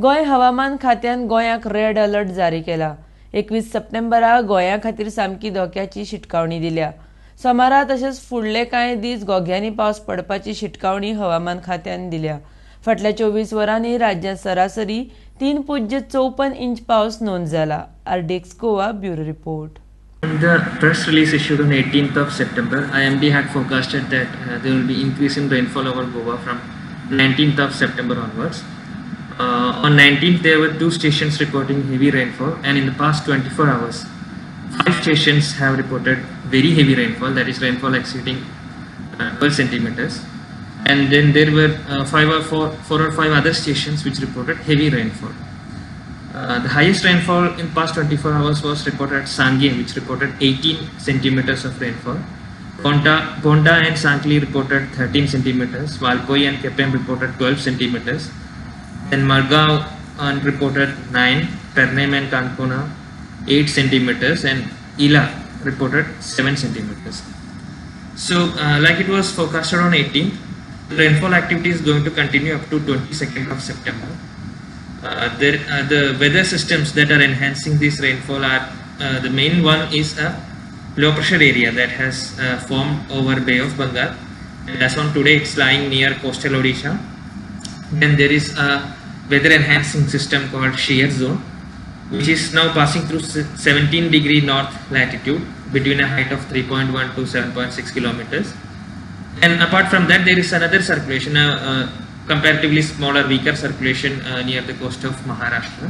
गोंय हवामान खात्यान गोंयाक रेड अलर्ट जारी केला. 21 सप्टेंबराक गोंया खातीर सामकी धोक्याची शिटकावणी दिल्या. सोमारा तशेंच फुडले कांय दीस घोग्यांनी पावस पडपाची शिटकावणी हवामान खात्यान दिल्या. फाटल्या 24 वरांनी राज्यांत सरासरी 3.54 इंच पावस नोंद जाला. RDX Goa bureau report. In the press release issued on 18th of September, IMD had forecasted that there will be increase in rainfall over Goa from 19th of September onwards. On 19th, there were 2 stations reporting heavy rainfall, and in the past 24 hours, 5 stations have reported very heavy rainfall, that is rainfall exceeding 12 centimeters. And then there were 4 or 5 other stations which reported heavy rainfall. The highest rainfall in past 24 hours was reported at Sangye, which reported 18 centimeters of rainfall. Ponda and Sankli reported 13 centimeters, while Koi and Kepem reported 12 centimeters. Then Margao reported 9, Pernem and Kankuna 8 centimeters, and Ila reported 7 centimeters. So, like it was forecasted on 18th, the rainfall activity is going to continue up to 22nd of September. The weather systems that are enhancing this rainfall are the main one is a low pressure area that has formed over Bay of Bengal, and as on today it's lying near coastal Odisha. Then there is a weather enhancing system called shear zone, which is now passing through 17-degree north latitude between a height of 3.1 to 7.6 kilometers. And apart from that, there is another circulation, comparatively smaller, weaker circulation near the coast of Maharashtra.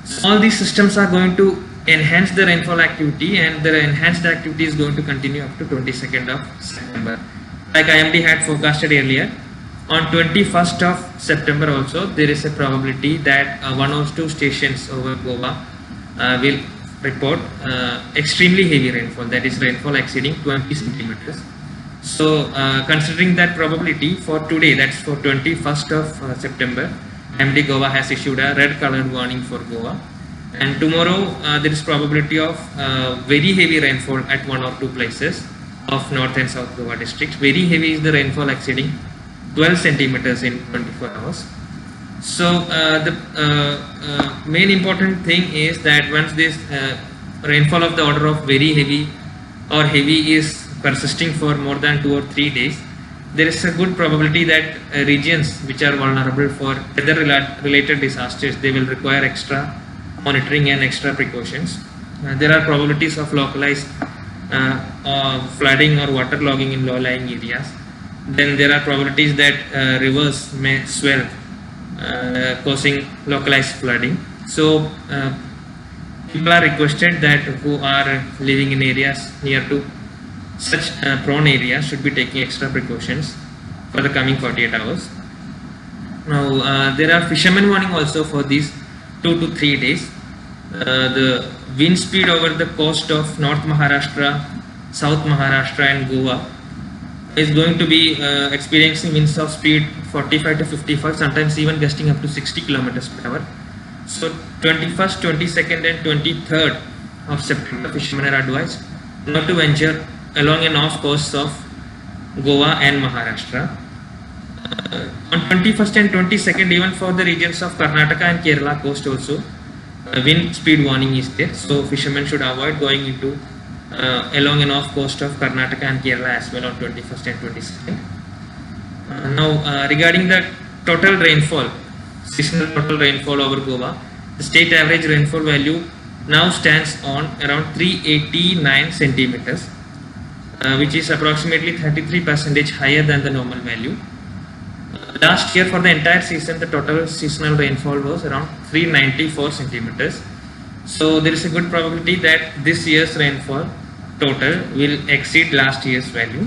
So all these systems are going to enhance the rainfall activity, and the enhanced activity is going to continue up to 22nd of September. Like IMD had forecasted earlier, on 21st of September also there is a probability that 1 or 2 stations over Goa will report extremely heavy rainfall, that is rainfall exceeding 20 centimeters. So, considering that probability, for today, that's for 21st of September, MD Goa has issued a red colored warning for Goa, and tomorrow there is probability of very heavy rainfall at 1 or 2 places of North and South Goa districts. Very heavy is the rainfall exceeding 12 centimeters in 24 hours. So, the main important thing is that once this rainfall of the order of very heavy or heavy is persisting for more than 2 or 3 days, there is a good probability that regions which are vulnerable for weather related disasters, they will require extra monitoring and extra precautions. There are probabilities of localized flooding or waterlogging in low-lying areas. Then there are probabilities that rivers may swell, causing localized flooding. So people are requested that who are living in areas near to such prone areas should be taking extra precautions for the coming 48 hours. Now there are fishermen warning also for these 2 to 3 days. The wind speed over the coast of North Maharashtra, South Maharashtra and Goa is going to be experiencing winds of speed 45 to 55, sometimes even gusting up to 60 kilometers per hour. So 21st, 22nd and 23rd of September, fishermen are advised not to venture along and off coasts of Goa and Maharashtra. On 21st and 22nd, even for the regions of Karnataka and Kerala coast also, wind speed warning is there. So fishermen should avoid going into along and off coast of Karnataka and Kerala as well on 21st and 22nd. Now regarding the total rainfall, seasonal total rainfall over Goa, the state average rainfall value now stands on around 389 centimeters. Which is approximately 33% higher than the normal value. Last year for the entire season, the total seasonal rainfall was around 394 centimeters. So there is a good probability that this year's rainfall total will exceed last year's value.